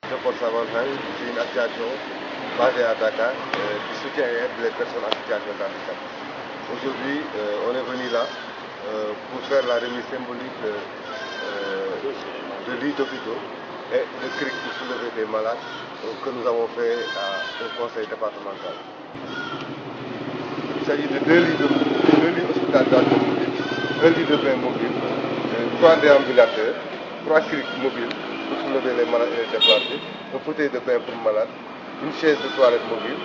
Support Savantin, c'est une association basée à Dakar qui soutient et aide les personnes en situation de handicap. Aujourd'hui, on est venu là pour faire la remise symbolique de lits d'hôpitaux et de cric pour soulever des malades que nous avons fait au conseil départemental. Il s'agit de deux lits hospitalisation mobiles, un lit de bain mobile, trois déambulateurs, trois crics mobiles pour soulever les malades et les déplacer, un fauteuil de bain pour malades, une chaise de toilette mobile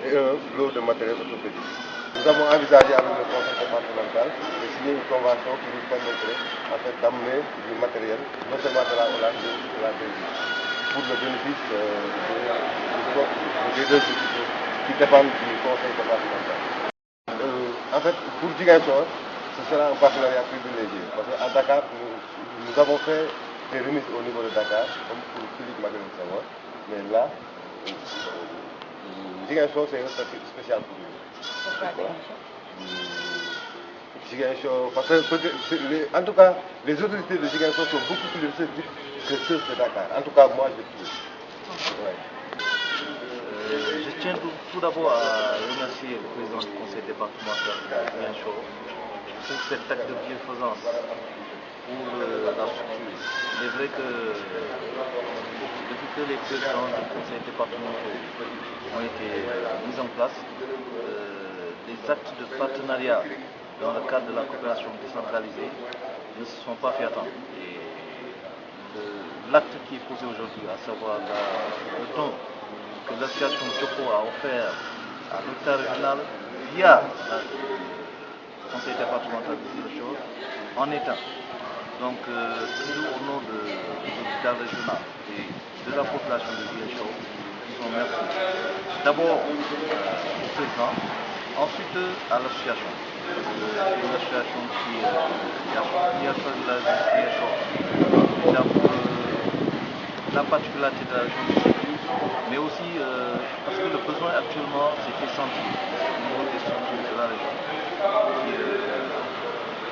et un lot de matériel orthopédique. Nous avons envisagé avec le conseil départemental de signer une convention qui nous permettrait en fait, d'amener du matériel, non seulement de la Hollande, mais aussi de la Belgique, pour le bénéfice des deux hôpitaux qui dépendent du conseil départemental. En fait, pour Ziguinchor, ce sera un partenariat privilégié. Parce qu'à Dakar, nous avons fait des remises au niveau de Dakar, comme pour Philippe Magasin Savoie. Mais là, Ziguinchor, c'est un statut spécial pour nous. Pourquoi Ziguinchor, parce que en tout cas, les autorités de Ziguinchor sont beaucoup plus réceptives que ceux de Dakar. En tout cas, moi, je trouve. Ouais. Je tiens tout d'abord à remercier le président du conseil départemental de Ziguinchor pour cet acte de bienfaisance pour la structure. Il est vrai que depuis que les présidents du conseil départemental ont été mis en place, des actes de partenariat dans le cadre de la coopération décentralisée ne se sont pas fait attendre. Et l'acte qui est posé aujourd'hui, à savoir le don que l'association Joko a offert à l'hôpital régional via le conseil départemental de Ziguinchor en est un. Donc, toujours au nom de l'hôpital régional et de la population de Ziguinchor, nous en merci. D'abord au président, ensuite à l'association. C'est une association qui a choisi la Ziguinchor la particularité de la région du Sud, mais aussi parce que le besoin actuellement s'est fait sentir au niveau des structures de la région, qui,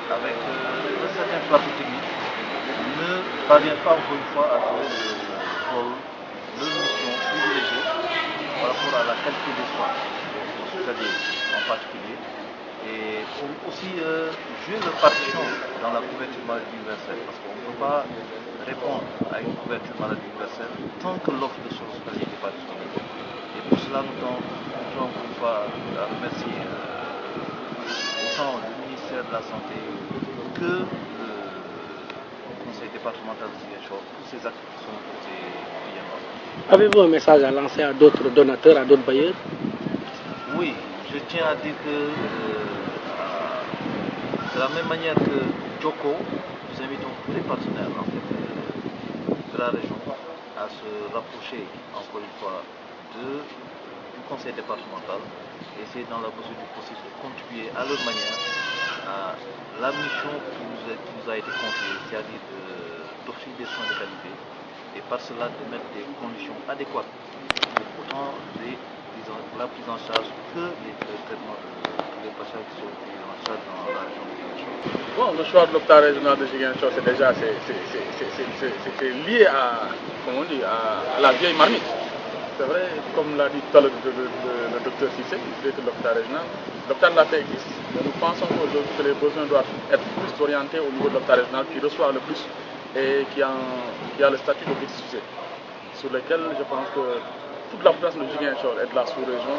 avec un certain plateau technique, ne parviennent pas encore une fois à jouer le rôle, leur mission privilégiée par rapport à la qualité des soins, hospitaliers en particulier, et pour aussi jouer leur partition dans la couverture maladie universelle, parce qu'on ne peut pas répondre à une couverture maladie universelle tant que l'offre de soins hospitaliers n'est pas disponible. Et pour cela, nous tenons encore une fois à remercier autant le ministère de la Santé que le conseil départemental de Ziguinchor pour ces actes qui sont posés régulièrement. Avez-vous un message à lancer à d'autres donateurs, à d'autres bailleurs? Oui, je tiens à dire que de la même manière que Joko, nous invitons tous les partenaires en fait, de la région à se rapprocher encore une fois du conseil départemental et essayer dans la mesure du possible de contribuer à leur manière à la mission qui nous a été confiée, c'est-à-dire d'offrir des soins de qualité et par cela de mettre des conditions adéquates pour autant la prise en charge que les traitements de tous les patients qui sont pris en charge dans la région de Ziguinchor. Bon, le choix de l'hôpital régional de Ziguinchor, c'est déjà lié à, comment on dit, à la vieille marmite. C'est vrai, comme l'a dit tout à l'heure le docteur Cissé, qui est de l'hôpital régional, l'hôpital de la paix existe. Mais nous pensons qu'aujourd'hui que les besoins doivent être plus orientés au niveau de l'hôpital régional qui reçoit le plus et qui a le statut de bénéficiaire, sur lequel je pense que toute la population de Ziguinchor et de la sous-région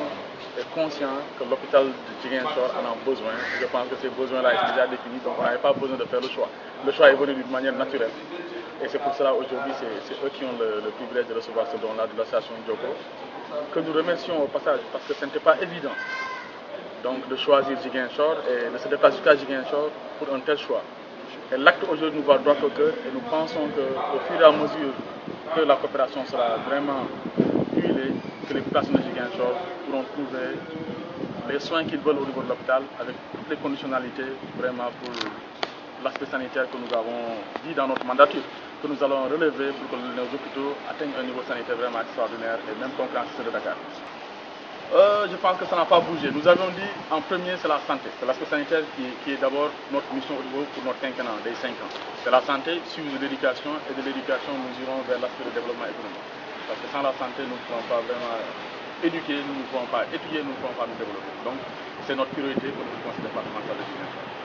est conscient que l'hôpital de Ziguinchor en a besoin. Je pense que ces besoins-là sont déjà définis, donc on n'avait pas besoin de faire le choix. Le choix est venu d'une manière naturelle. Et c'est pour cela aujourd'hui, c'est eux qui ont le privilège de recevoir ce don-là de l'association Joko, que nous remercions au passage parce que ce n'était pas évident donc, de choisir Ziguinchor et de se déplacer jusqu'à Ziguinchor pour un tel choix. Et l'acte aujourd'hui nous va droit au cœur et nous pensons qu'au fur et à mesure que la coopération sera vraiment huilée, que les populations de Ziguinchor pourront trouver les soins qu'ils veulent au niveau de l'hôpital avec toutes les conditionnalités vraiment pour l'aspect sanitaire que nous avons dit dans notre mandature, que nous allons relever pour que nos hôpitaux atteignent un niveau sanitaire vraiment extraordinaire et même concurrentiel de Dakar. Je pense que ça n'a pas bougé. Nous avons dit en premier c'est la santé. C'est l'aspect sanitaire qui est d'abord notre mission au niveau pour notre quinquennat des 5 ans. C'est la santé suivie de l'éducation et de l'éducation nous irons vers l'aspect de développement économique. Parce que sans la santé, nous ne pouvons pas vraiment éduquer, nous ne pouvons pas étudier, nous ne pouvons pas nous développer. Donc, c'est notre priorité pour le conseil départemental de Ziguinchor.